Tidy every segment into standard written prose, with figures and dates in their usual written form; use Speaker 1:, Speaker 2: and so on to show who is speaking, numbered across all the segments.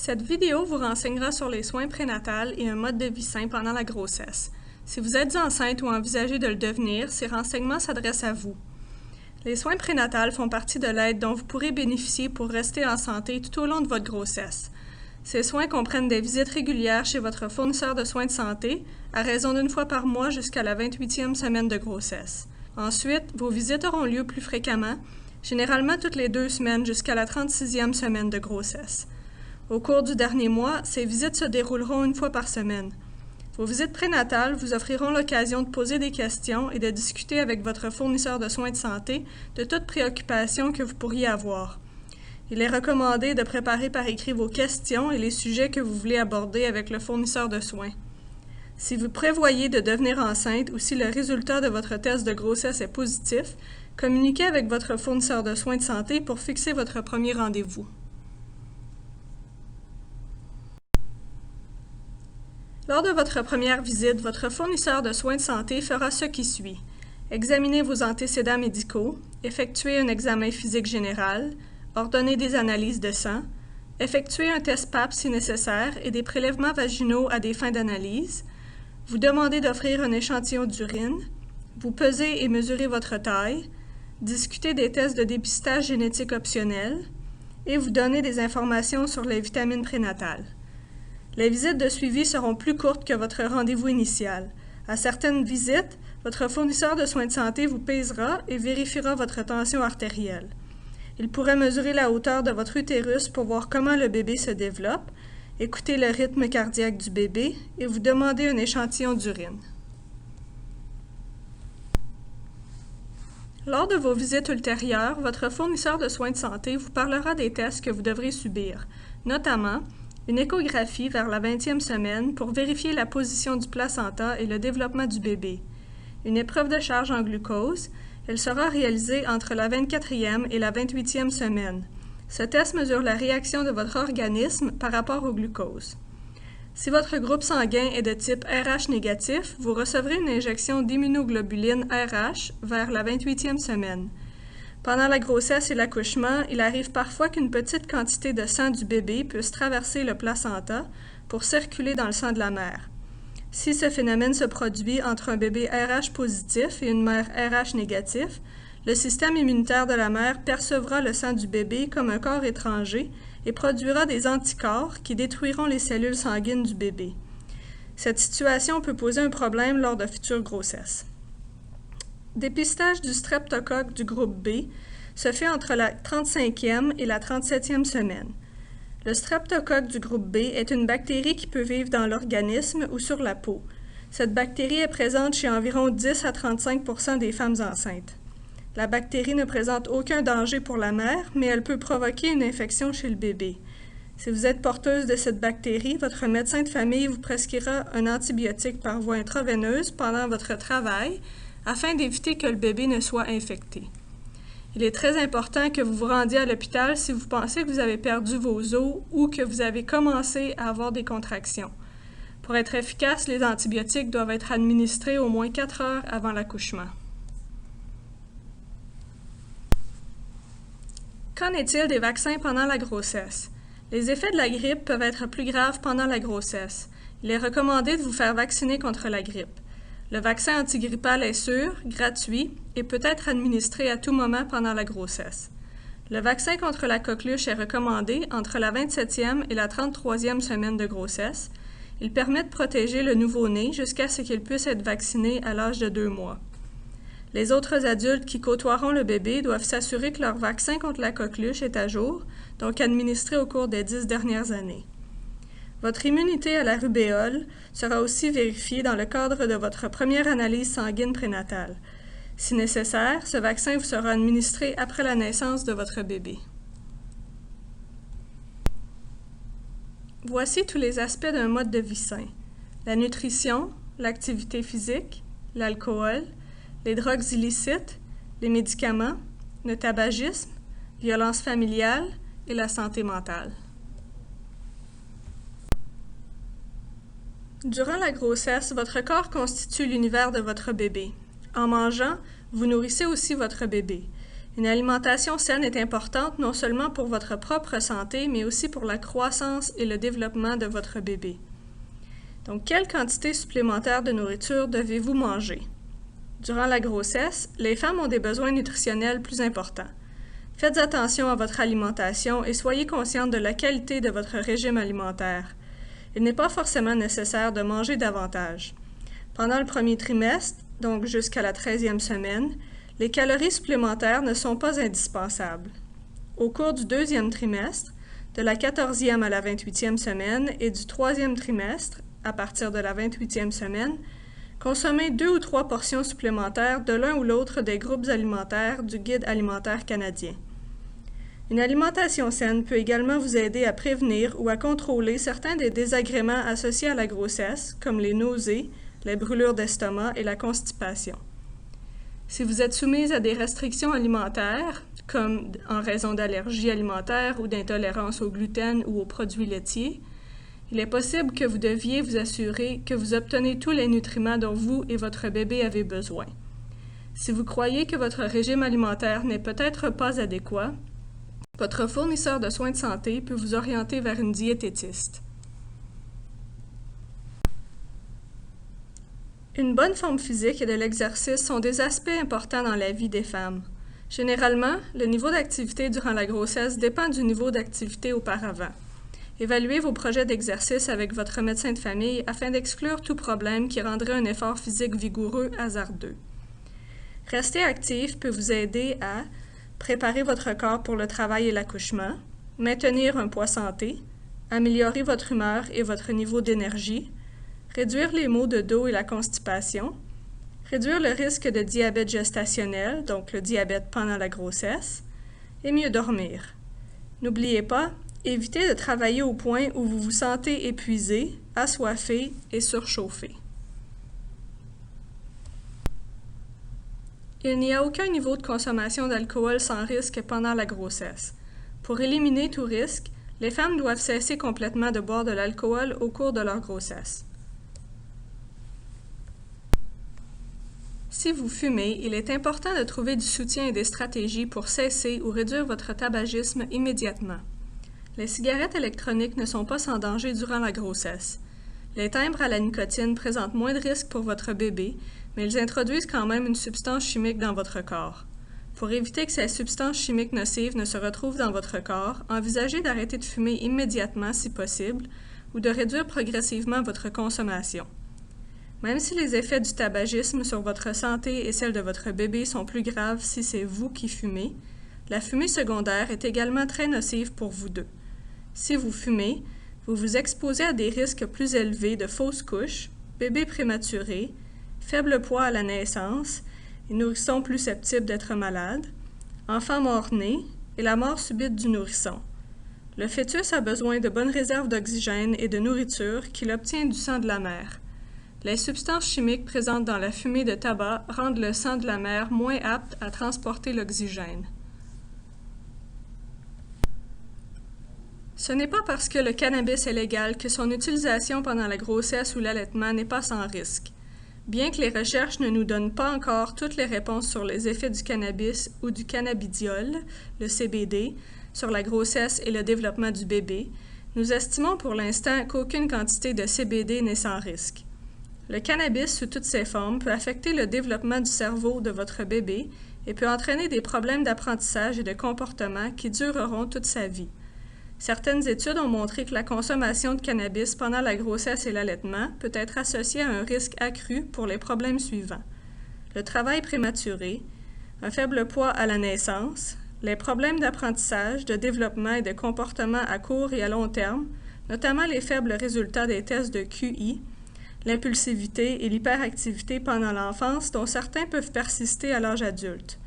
Speaker 1: Cette vidéo vous renseignera sur les soins prénatals et un mode de vie sain pendant la grossesse. Si vous êtes enceinte ou envisagez de le devenir, ces renseignements s'adressent à vous. Les soins prénatals font partie de l'aide dont vous pourrez bénéficier pour rester en santé tout au long de votre grossesse. Ces soins comprennent des visites régulières chez votre fournisseur de soins de santé, à raison d'une fois par mois jusqu'à la 28e semaine de grossesse. Ensuite, vos visites auront lieu plus fréquemment, généralement toutes les 2 semaines jusqu'à la 36e semaine de grossesse. Au cours du dernier mois, ces visites se dérouleront une fois par semaine. Vos visites prénatales vous offriront l'occasion de poser des questions et de discuter avec votre fournisseur de soins de santé de toute préoccupation que vous pourriez avoir. Il est recommandé de préparer par écrit vos questions et les sujets que vous voulez aborder avec le fournisseur de soins. Si vous prévoyez de devenir enceinte ou si le résultat de votre test de grossesse est positif, communiquez avec votre fournisseur de soins de santé pour fixer votre premier rendez-vous. Lors de votre première visite, votre fournisseur de soins de santé fera ce qui suit. Examiner vos antécédents médicaux, effectuer un examen physique général, ordonner des analyses de sang, effectuer un test PAP si nécessaire et des prélèvements vaginaux à des fins d'analyse, vous demander d'offrir un échantillon d'urine, vous peser et mesurer votre taille, discuter des tests de dépistage génétique optionnels et vous donner des informations sur les vitamines prénatales. Les visites de suivi seront plus courtes que votre rendez-vous initial. À certaines visites, votre fournisseur de soins de santé vous pèsera et vérifiera votre tension artérielle. Il pourrait mesurer la hauteur de votre utérus pour voir comment le bébé se développe, écouter le rythme cardiaque du bébé et vous demander un échantillon d'urine. Lors de vos visites ultérieures, votre fournisseur de soins de santé vous parlera des tests que vous devrez subir, notamment une échographie vers la 20e semaine pour vérifier la position du placenta et le développement du bébé. Une épreuve de charge en glucose, elle sera réalisée entre la 24e et la 28e semaine. Ce test mesure la réaction de votre organisme par rapport au glucose. Si votre groupe sanguin est de type RH négatif, vous recevrez une injection d'immunoglobuline RH vers la 28e semaine. Pendant la grossesse et l'accouchement, il arrive parfois qu'une petite quantité de sang du bébé puisse traverser le placenta pour circuler dans le sang de la mère. Si ce phénomène se produit entre un bébé RH positif et une mère RH négatif, le système immunitaire de la mère percevra le sang du bébé comme un corps étranger et produira des anticorps qui détruiront les cellules sanguines du bébé. Cette situation peut poser un problème lors de futures grossesses. Dépistage du streptocoque du groupe B se fait entre la 35e et la 37e semaine. Le streptocoque du groupe B est une bactérie qui peut vivre dans l'organisme ou sur la peau. Cette bactérie est présente chez environ 10 à 35% des femmes enceintes. La bactérie ne présente aucun danger pour la mère, mais elle peut provoquer une infection chez le bébé. Si vous êtes porteuse de cette bactérie, votre médecin de famille vous prescrira un antibiotique par voie intraveineuse pendant votre travail, afin d'éviter que le bébé ne soit infecté. Il est très important que vous vous rendiez à l'hôpital si vous pensez que vous avez perdu vos os ou que vous avez commencé à avoir des contractions. Pour être efficace, les antibiotiques doivent être administrés au moins 4 heures avant l'accouchement. Qu'en est-il des vaccins pendant la grossesse? Les effets de la grippe peuvent être plus graves pendant la grossesse. Il est recommandé de vous faire vacciner contre la grippe. Le vaccin antigrippal est sûr, gratuit et peut être administré à tout moment pendant la grossesse. Le vaccin contre la coqueluche est recommandé entre la 27e et la 33e semaine de grossesse. Il permet de protéger le nouveau-né jusqu'à ce qu'il puisse être vacciné à l'âge de 2 mois. Les autres adultes qui côtoieront le bébé doivent s'assurer que leur vaccin contre la coqueluche est à jour, donc administré au cours des 10 dernières années. Votre immunité à la rubéole sera aussi vérifiée dans le cadre de votre première analyse sanguine prénatale. Si nécessaire, ce vaccin vous sera administré après la naissance de votre bébé. Voici tous les aspects d'un mode de vie sain. La nutrition, l'activité physique, l'alcool, les drogues illicites, les médicaments, le tabagisme, violence familiale et la santé mentale. Durant la grossesse, votre corps constitue l'univers de votre bébé. En mangeant, vous nourrissez aussi votre bébé. Une alimentation saine est importante non seulement pour votre propre santé, mais aussi pour la croissance et le développement de votre bébé. Donc, quelle quantité supplémentaire de nourriture devez-vous manger? Durant la grossesse, les femmes ont des besoins nutritionnels plus importants. Faites attention à votre alimentation et soyez consciente de la qualité de votre régime alimentaire. Il n'est pas forcément nécessaire de manger davantage. Pendant le premier trimestre, donc jusqu'à la 13e semaine, les calories supplémentaires ne sont pas indispensables. Au cours du deuxième trimestre, de la 14e à la 28e semaine et du troisième trimestre, à partir de la 28e semaine, consommez 2 ou 3 portions supplémentaires de l'un ou l'autre des groupes alimentaires du Guide alimentaire canadien. Une alimentation saine peut également vous aider à prévenir ou à contrôler certains des désagréments associés à la grossesse, comme les nausées, les brûlures d'estomac et la constipation. Si vous êtes soumise à des restrictions alimentaires, comme en raison d'allergies alimentaires ou d'intolérance au gluten ou aux produits laitiers, il est possible que vous deviez vous assurer que vous obtenez tous les nutriments dont vous et votre bébé avez besoin. Si vous croyez que votre régime alimentaire n'est peut-être pas adéquat, votre fournisseur de soins de santé peut vous orienter vers une diététiste. Une bonne forme physique et de l'exercice sont des aspects importants dans la vie des femmes. Généralement, le niveau d'activité durant la grossesse dépend du niveau d'activité auparavant. Évaluez vos projets d'exercice avec votre médecin de famille afin d'exclure tout problème qui rendrait un effort physique vigoureux hasardeux. Rester actif peut vous aider à préparer votre corps pour le travail et l'accouchement, maintenir un poids santé, améliorer votre humeur et votre niveau d'énergie, réduire les maux de dos et la constipation, réduire le risque de diabète gestationnel, donc le diabète pendant la grossesse, et mieux dormir. N'oubliez pas, évitez de travailler au point où vous vous sentez épuisé, assoiffé et surchauffé. Il n'y a aucun niveau de consommation d'alcool sans risque pendant la grossesse. Pour éliminer tout risque, les femmes doivent cesser complètement de boire de l'alcool au cours de leur grossesse. Si vous fumez, il est important de trouver du soutien et des stratégies pour cesser ou réduire votre tabagisme immédiatement. Les cigarettes électroniques ne sont pas sans danger durant la grossesse. Les timbres à la nicotine présentent moins de risques pour votre bébé, mais ils introduisent quand même une substance chimique dans votre corps. Pour éviter que ces substances chimiques nocives ne se retrouvent dans votre corps, envisagez d'arrêter de fumer immédiatement si possible ou de réduire progressivement votre consommation. Même si les effets du tabagisme sur votre santé et celle de votre bébé sont plus graves si c'est vous qui fumez, la fumée secondaire est également très nocive pour vous deux. Si vous fumez, vous vous exposez à des risques plus élevés de fausses couches, bébés prématurés, faible poids à la naissance et nourrissons plus susceptibles d'être malades, enfants mort-nés et la mort subite du nourrisson. Le fœtus a besoin de bonnes réserves d'oxygène et de nourriture qu'il obtient du sang de la mère. Les substances chimiques présentes dans la fumée de tabac rendent le sang de la mère moins apte à transporter l'oxygène. Ce n'est pas parce que le cannabis est légal que son utilisation pendant la grossesse ou l'allaitement n'est pas sans risque. Bien que les recherches ne nous donnent pas encore toutes les réponses sur les effets du cannabis ou du cannabidiol, le CBD, sur la grossesse et le développement du bébé, nous estimons pour l'instant qu'aucune quantité de CBD n'est sans risque. Le cannabis sous toutes ses formes peut affecter le développement du cerveau de votre bébé et peut entraîner des problèmes d'apprentissage et de comportement qui dureront toute sa vie. Certaines études ont montré que la consommation de cannabis pendant la grossesse et l'allaitement peut être associée à un risque accru pour les problèmes suivants: le travail prématuré, un faible poids à la naissance, les problèmes d'apprentissage, de développement et de comportement à court et à long terme, notamment les faibles résultats des tests de QI, l'impulsivité et l'hyperactivité pendant l'enfance dont certains peuvent persister à l'âge adulte.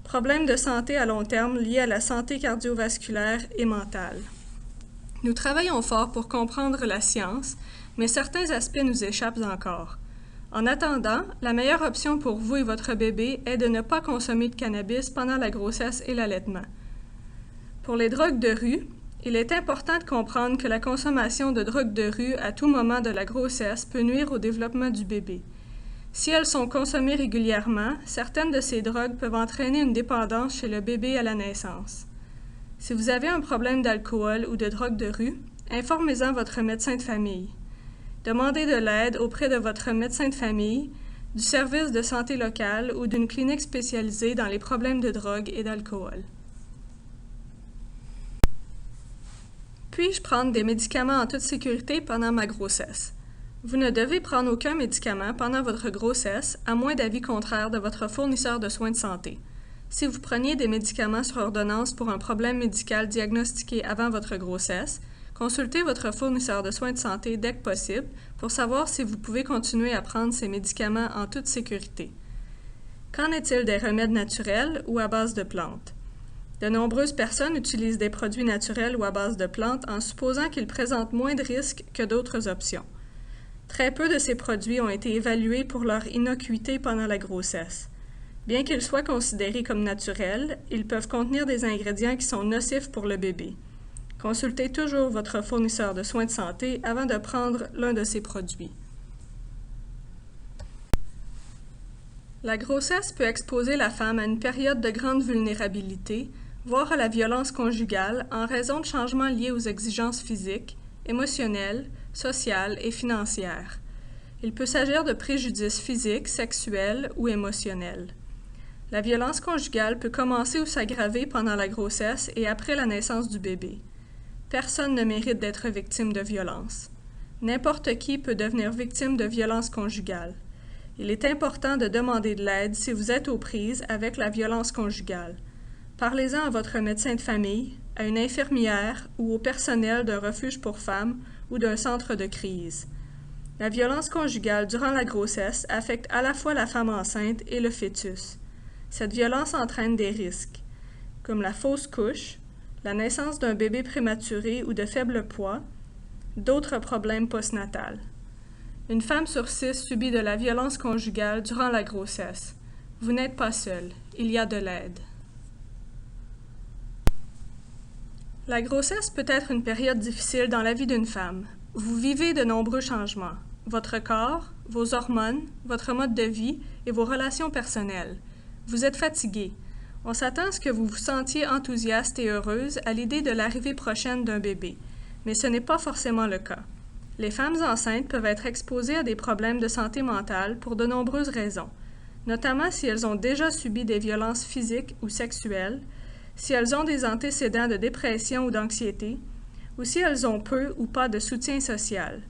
Speaker 1: Problèmes de santé à long terme liés à la santé cardiovasculaire et mentale. Nous travaillons fort pour comprendre la science, mais certains aspects nous échappent encore. En attendant, la meilleure option pour vous et votre bébé est de ne pas consommer de cannabis pendant la grossesse et l'allaitement. Pour les drogues de rue, il est important de comprendre que la consommation de drogues de rue à tout moment de la grossesse peut nuire au développement du bébé. Si elles sont consommées régulièrement, certaines de ces drogues peuvent entraîner une dépendance chez le bébé à la naissance. Si vous avez un problème d'alcool ou de drogue de rue, informez-en votre médecin de famille. Demandez de l'aide auprès de votre médecin de famille, du service de santé local ou d'une clinique spécialisée dans les problèmes de drogue et d'alcool. Puis-je prendre des médicaments en toute sécurité pendant ma grossesse? Vous ne devez prendre aucun médicament pendant votre grossesse, à moins d'avis contraire de votre fournisseur de soins de santé. Si vous preniez des médicaments sur ordonnance pour un problème médical diagnostiqué avant votre grossesse, consultez votre fournisseur de soins de santé dès que possible pour savoir si vous pouvez continuer à prendre ces médicaments en toute sécurité. Qu'en est-il des remèdes naturels ou à base de plantes? De nombreuses personnes utilisent des produits naturels ou à base de plantes en supposant qu'ils présentent moins de risques que d'autres options. Très peu de ces produits ont été évalués pour leur innocuité pendant la grossesse. Bien qu'ils soient considérés comme naturels, ils peuvent contenir des ingrédients qui sont nocifs pour le bébé. Consultez toujours votre fournisseur de soins de santé avant de prendre l'un de ces produits. La grossesse peut exposer la femme à une période de grande vulnérabilité, voire à la violence conjugale en raison de changements liés aux exigences physiques, émotionnelles, sociales et financières. Il peut s'agir de préjudices physiques, sexuels ou émotionnels. La violence conjugale peut commencer ou s'aggraver pendant la grossesse et après la naissance du bébé. Personne ne mérite d'être victime de violence. N'importe qui peut devenir victime de violence conjugale. Il est important de demander de l'aide si vous êtes aux prises avec la violence conjugale. Parlez-en à votre médecin de famille, à une infirmière ou au personnel d'un refuge pour femmes ou d'un centre de crise. La violence conjugale durant la grossesse affecte à la fois la femme enceinte et le fœtus. Cette violence entraîne des risques, comme la fausse couche, la naissance d'un bébé prématuré ou de faible poids, d'autres problèmes postnatals. Une femme sur 6 subit de la violence conjugale durant la grossesse. Vous n'êtes pas seul, il y a de l'aide. La grossesse peut être une période difficile dans la vie d'une femme. Vous vivez de nombreux changements. Votre corps, vos hormones, votre mode de vie et vos relations personnelles. Vous êtes fatigué. On s'attend à ce que vous vous sentiez enthousiaste et heureuse à l'idée de l'arrivée prochaine d'un bébé, mais ce n'est pas forcément le cas. Les femmes enceintes peuvent être exposées à des problèmes de santé mentale pour de nombreuses raisons, notamment si elles ont déjà subi des violences physiques ou sexuelles, si elles ont des antécédents de dépression ou d'anxiété, ou si elles ont peu ou pas de soutien social.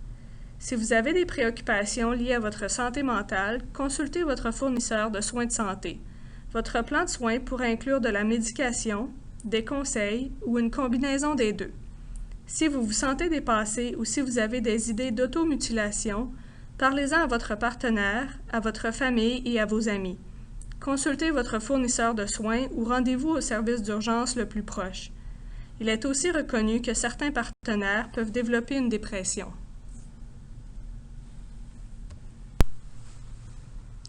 Speaker 1: Si vous avez des préoccupations liées à votre santé mentale, consultez votre fournisseur de soins de santé. Votre plan de soins pourrait inclure de la médication, des conseils ou une combinaison des deux. Si vous vous sentez dépassé ou si vous avez des idées d'automutilation, parlez-en à votre partenaire, à votre famille et à vos amis. Consultez votre fournisseur de soins ou rendez-vous au service d'urgence le plus proche. Il est aussi reconnu que certains partenaires peuvent développer une dépression.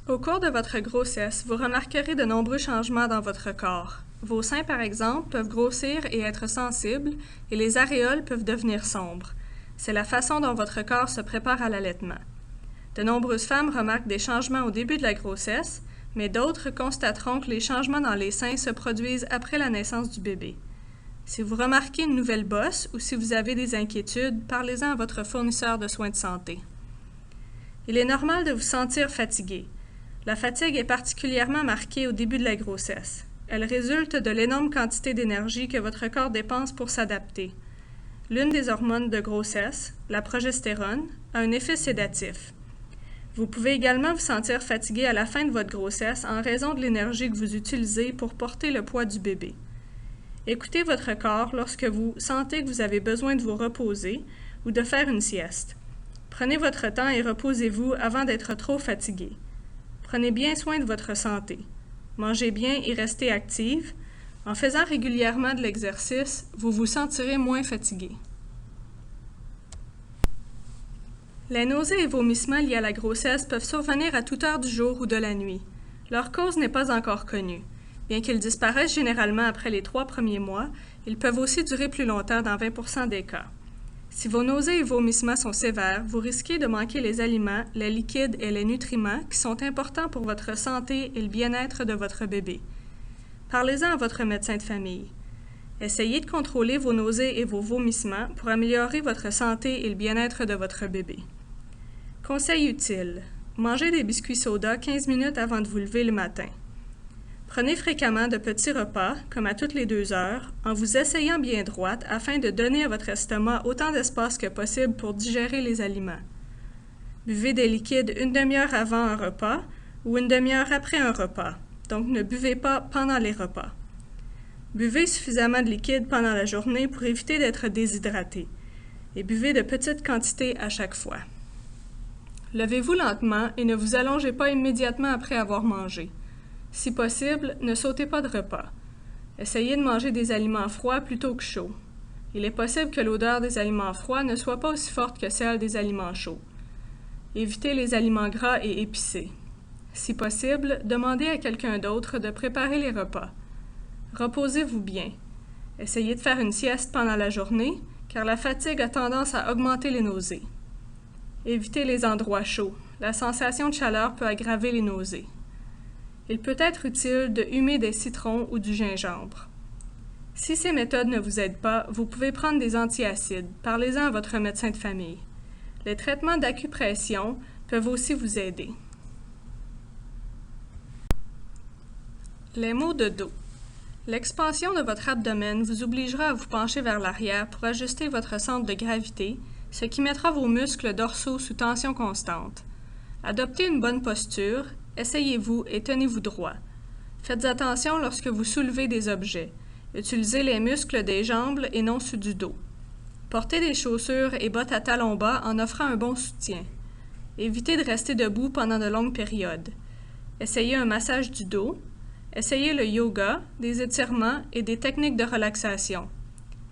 Speaker 1: Au cours de votre grossesse, vous remarquerez de nombreux changements dans votre corps. Vos seins, par exemple, peuvent grossir et être sensibles, et les aréoles peuvent devenir sombres. C'est la façon dont votre corps se prépare à l'allaitement. De nombreuses femmes remarquent des changements au début de la grossesse, mais d'autres constateront que les changements dans les seins se produisent après la naissance du bébé. Si vous remarquez une nouvelle bosse ou si vous avez des inquiétudes, parlez-en à votre fournisseur de soins de santé. Il est normal de vous sentir fatigué. La fatigue est particulièrement marquée au début de la grossesse. Elle résulte de l'énorme quantité d'énergie que votre corps dépense pour s'adapter. L'une des hormones de grossesse, la progestérone, a un effet sédatif. Vous pouvez également vous sentir fatigué à la fin de votre grossesse en raison de l'énergie que vous utilisez pour porter le poids du bébé. Écoutez votre corps lorsque vous sentez que vous avez besoin de vous reposer ou de faire une sieste. Prenez votre temps et reposez-vous avant d'être trop fatigué. Prenez bien soin de votre santé. Mangez bien et restez active. En faisant régulièrement de l'exercice, vous vous sentirez moins fatigué. Les nausées et vomissements liés à la grossesse peuvent survenir à toute heure du jour ou de la nuit. Leur cause n'est pas encore connue. Bien qu'ils disparaissent généralement après les 3 premiers mois, ils peuvent aussi durer plus longtemps dans 20% des cas. Si vos nausées et vomissements sont sévères, vous risquez de manquer les aliments, les liquides et les nutriments qui sont importants pour votre santé et le bien-être de votre bébé. Parlez-en à votre médecin de famille. Essayez de contrôler vos nausées et vos vomissements pour améliorer votre santé et le bien-être de votre bébé. Conseil utile. Mangez des biscuits soda 15 minutes avant de vous lever le matin. Prenez fréquemment de petits repas, comme à toutes les 2 heures, en vous asseyant bien droite afin de donner à votre estomac autant d'espace que possible pour digérer les aliments. Buvez des liquides une demi-heure avant un repas ou une demi-heure après un repas, donc ne buvez pas pendant les repas. Buvez suffisamment de liquide pendant la journée pour éviter d'être déshydraté et buvez de petites quantités à chaque fois. Levez-vous lentement et ne vous allongez pas immédiatement après avoir mangé. Si possible, ne sautez pas de repas. Essayez de manger des aliments froids plutôt que chauds. Il est possible que l'odeur des aliments froids ne soit pas aussi forte que celle des aliments chauds. Évitez les aliments gras et épicés. Si possible, demandez à quelqu'un d'autre de préparer les repas. Reposez-vous bien. Essayez de faire une sieste pendant la journée, car la fatigue a tendance à augmenter les nausées. Évitez les endroits chauds. La sensation de chaleur peut aggraver les nausées. Il peut être utile de humer des citrons ou du gingembre. Si ces méthodes ne vous aident pas, vous pouvez prendre des antiacides. Parlez-en à votre médecin de famille. Les traitements d'acupression peuvent aussi vous aider. Les maux de dos. L'expansion de votre abdomen vous obligera à vous pencher vers l'arrière pour ajuster votre centre de gravité, ce qui mettra vos muscles dorsaux sous tension constante. Adoptez une bonne posture, asseyez-vous et tenez-vous droit. Faites attention lorsque vous soulevez des objets. Utilisez les muscles des jambes et non ceux du dos. Portez des chaussures et bottes à talons bas en offrant un bon soutien. Évitez de rester debout pendant de longues périodes. Essayez un massage du dos. Essayez le yoga, des étirements et des techniques de relaxation.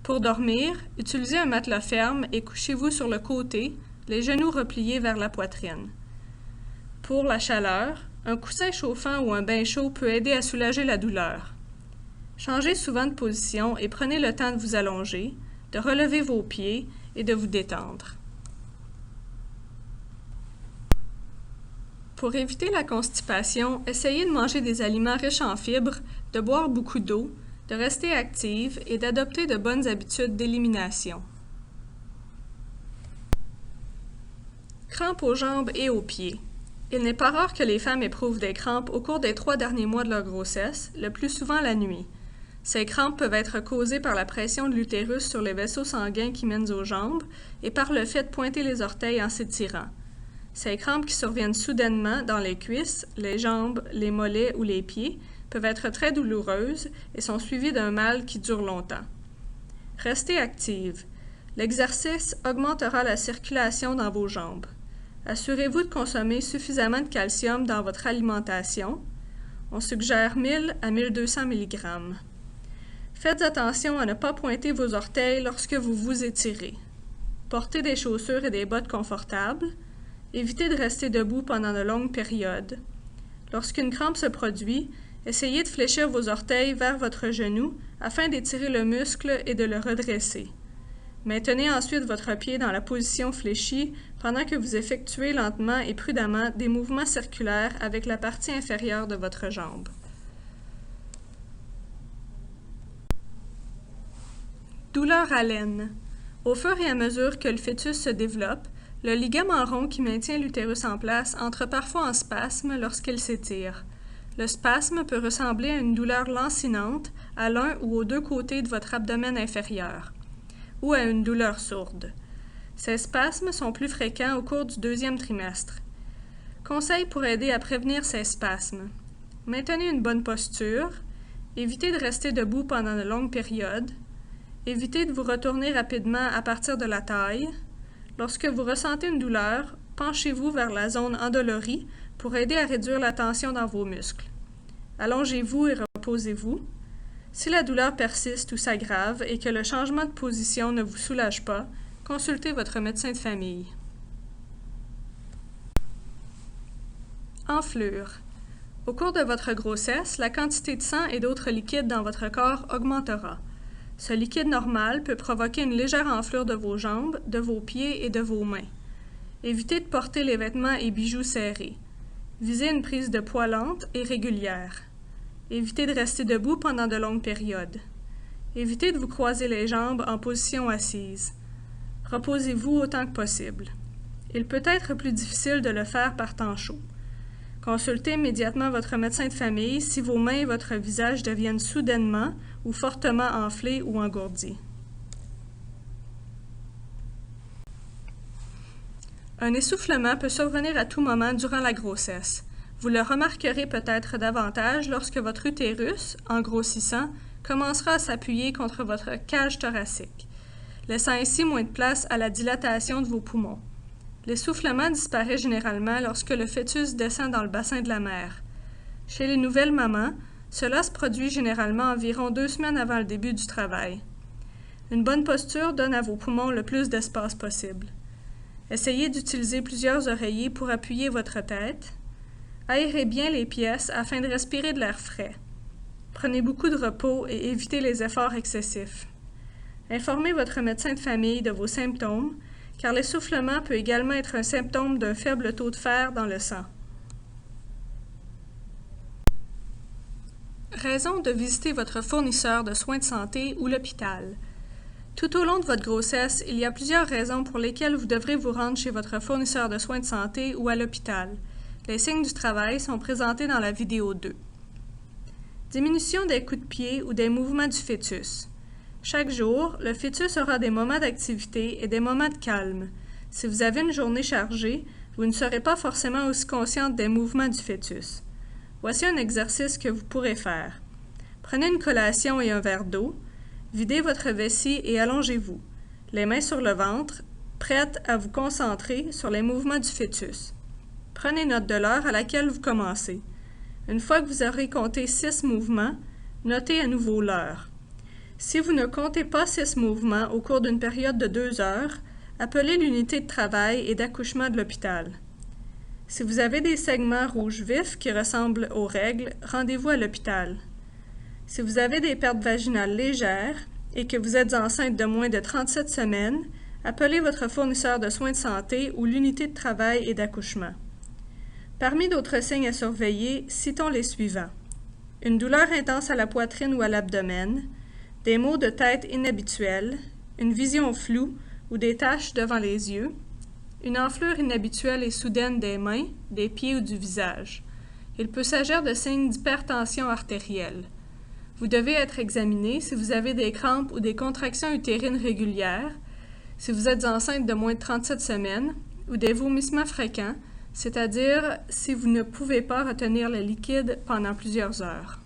Speaker 1: Pour dormir, utilisez un matelas ferme et couchez-vous sur le côté, les genoux repliés vers la poitrine. Pour la chaleur, un coussin chauffant ou un bain chaud peut aider à soulager la douleur. Changez souvent de position et prenez le temps de vous allonger, de relever vos pieds et de vous détendre. Pour éviter la constipation, essayez de manger des aliments riches en fibres, de boire beaucoup d'eau, de rester active et d'adopter de bonnes habitudes d'élimination. Crampes aux jambes et aux pieds. Il n'est pas rare que les femmes éprouvent des crampes au cours des 3 derniers mois de leur grossesse, le plus souvent la nuit. Ces crampes peuvent être causées par la pression de l'utérus sur les vaisseaux sanguins qui mènent aux jambes et par le fait de pointer les orteils en s'étirant. Ces crampes qui surviennent soudainement dans les cuisses, les jambes, les mollets ou les pieds peuvent être très douloureuses et sont suivies d'un mal qui dure longtemps. Restez active. L'exercice augmentera la circulation dans vos jambes. Assurez-vous de consommer suffisamment de calcium dans votre alimentation. On suggère 1000 à 1200 mg. Faites attention à ne pas pointer vos orteils lorsque vous vous étirez. Portez des chaussures et des bottes confortables. Évitez de rester debout pendant de longues périodes. Lorsqu'une crampe se produit, essayez de fléchir vos orteils vers votre genou afin d'étirer le muscle et de le redresser. Maintenez ensuite votre pied dans la position fléchie pendant que vous effectuez lentement et prudemment des mouvements circulaires avec la partie inférieure de votre jambe. Douleur à l'aine. Au fur et à mesure que le fœtus se développe, le ligament rond qui maintient l'utérus en place entre parfois en spasme lorsqu'il s'étire. Le spasme peut ressembler à une douleur lancinante à l'un ou aux 2 côtés de votre abdomen inférieur, ou à une douleur sourde. Ces spasmes sont plus fréquents au cours du 2e trimestre. Conseils pour aider à prévenir ces spasmes. Maintenez une bonne posture. Évitez de rester debout pendant de longues périodes. Évitez de vous retourner rapidement à partir de la taille. Lorsque vous ressentez une douleur, penchez-vous vers la zone endolorie pour aider à réduire la tension dans vos muscles. Allongez-vous et reposez-vous. Si la douleur persiste ou s'aggrave et que le changement de position ne vous soulage pas, consultez votre médecin de famille. Enflure. Au cours de votre grossesse, la quantité de sang et d'autres liquides dans votre corps augmentera. Ce liquide normal peut provoquer une légère enflure de vos jambes, de vos pieds et de vos mains. Évitez de porter les vêtements et bijoux serrés. Visez une prise de poids lente et régulière. Évitez de rester debout pendant de longues périodes. Évitez de vous croiser les jambes en position assise. Reposez-vous autant que possible. Il peut être plus difficile de le faire par temps chaud. Consultez immédiatement votre médecin de famille si vos mains et votre visage deviennent soudainement ou fortement enflés ou engourdis. Un essoufflement peut survenir à tout moment durant la grossesse. Vous le remarquerez peut-être davantage lorsque votre utérus, en grossissant, commencera à s'appuyer contre votre cage thoracique, laissant ainsi moins de place à la dilatation de vos poumons. L'essoufflement disparaît généralement lorsque le fœtus descend dans le bassin de la mère. Chez les nouvelles mamans, cela se produit généralement environ 2 semaines avant le début du travail. Une bonne posture donne à vos poumons le plus d'espace possible. Essayez d'utiliser plusieurs oreillers pour appuyer votre tête. Aérez bien les pièces afin de respirer de l'air frais. Prenez beaucoup de repos et évitez les efforts excessifs. Informez votre médecin de famille de vos symptômes, car l'essoufflement peut également être un symptôme d'un faible taux de fer dans le sang. Raison de visiter votre fournisseur de soins de santé ou l'hôpital. Tout au long de votre grossesse, il y a plusieurs raisons pour lesquelles vous devrez vous rendre chez votre fournisseur de soins de santé ou à l'hôpital. Les signes du travail sont présentés dans la vidéo 2. Diminution des coups de pied ou des mouvements du fœtus. Chaque jour, le fœtus aura des moments d'activité et des moments de calme. Si vous avez une journée chargée, vous ne serez pas forcément aussi consciente des mouvements du fœtus. Voici un exercice que vous pourrez faire. Prenez une collation et un verre d'eau, videz votre vessie et allongez-vous, les mains sur le ventre, prête à vous concentrer sur les mouvements du fœtus. Prenez note de l'heure à laquelle vous commencez. Une fois que vous aurez compté 6 mouvements, notez à nouveau l'heure. Si vous ne comptez pas 6 mouvements au cours d'une période de 2 heures, appelez l'unité de travail et d'accouchement de l'hôpital. Si vous avez des segments rouges vifs qui ressemblent aux règles, rendez-vous à l'hôpital. Si vous avez des pertes vaginales légères et que vous êtes enceinte de moins de 37 semaines, appelez votre fournisseur de soins de santé ou l'unité de travail et d'accouchement. Parmi d'autres signes à surveiller, citons les suivants. Une douleur intense à la poitrine ou à l'abdomen, des maux de tête inhabituels, une vision floue ou des taches devant les yeux, une enflure inhabituelle et soudaine des mains, des pieds ou du visage. Il peut s'agir de signes d'hypertension artérielle. Vous devez être examiné si vous avez des crampes ou des contractions utérines régulières, si vous êtes enceinte de moins de 37 semaines, ou des vomissements fréquents, c'est-à-dire si vous ne pouvez pas retenir le liquide pendant plusieurs heures.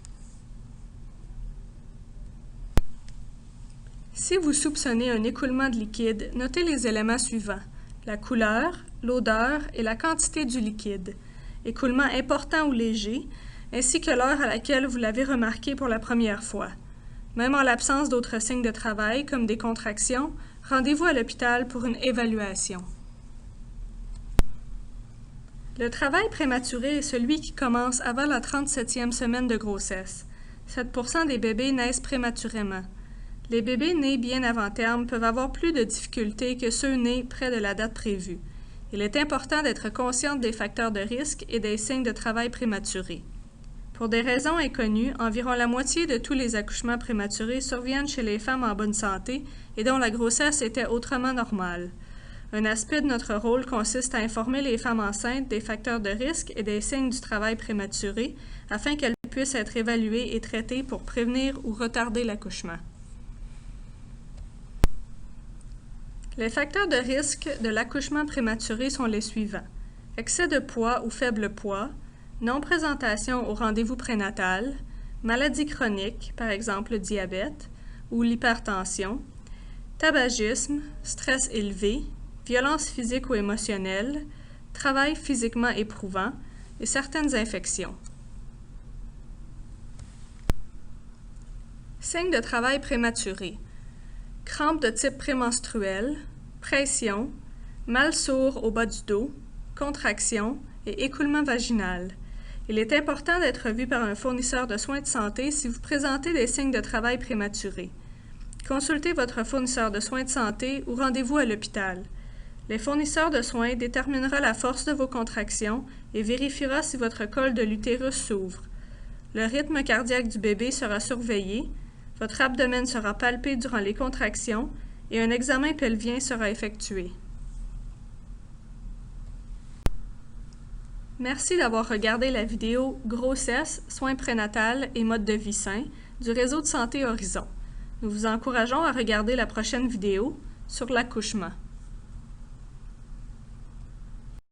Speaker 1: Si vous soupçonnez un écoulement de liquide, notez les éléments suivants: la couleur, l'odeur et la quantité du liquide, écoulement important ou léger, ainsi que l'heure à laquelle vous l'avez remarqué pour la première fois. Même en l'absence d'autres signes de travail, comme des contractions, rendez-vous à l'hôpital pour une évaluation. Le travail prématuré est celui qui commence avant la 37e semaine de grossesse. 7% des bébés naissent prématurément. Les bébés nés bien avant terme peuvent avoir plus de difficultés que ceux nés près de la date prévue. Il est important d'être consciente des facteurs de risque et des signes de travail prématurés. Pour des raisons inconnues, environ la moitié de tous les accouchements prématurés surviennent chez les femmes en bonne santé et dont la grossesse était autrement normale. Un aspect de notre rôle consiste à informer les femmes enceintes des facteurs de risque et des signes du travail prématuré afin qu'elles puissent être évaluées et traitées pour prévenir ou retarder l'accouchement. Les facteurs de risque de l'accouchement prématuré sont les suivants: excès de poids ou faible poids, non-présentation au rendez-vous prénatal, maladie chronique, par exemple le diabète ou l'hypertension, tabagisme, stress élevé, violence physique ou émotionnelle, travail physiquement éprouvant et certaines infections. Signes de travail prématuré: crampes de type prémenstruel, pression, mal sourd au bas du dos, contraction et écoulement vaginal. Il est important d'être vu par un fournisseur de soins de santé si vous présentez des signes de travail prématuré. Consultez votre fournisseur de soins de santé ou rendez-vous à l'hôpital. Les fournisseurs de soins déterminera la force de vos contractions et vérifiera si votre col de l'utérus s'ouvre. Le rythme cardiaque du bébé sera surveillé, votre abdomen sera palpé durant les contractions et un examen pelvien sera effectué. Merci d'avoir regardé la vidéo « Grossesse, soins prénatals et mode de vie sain » du réseau de santé Horizon. Nous vous encourageons à regarder la prochaine vidéo sur l'accouchement.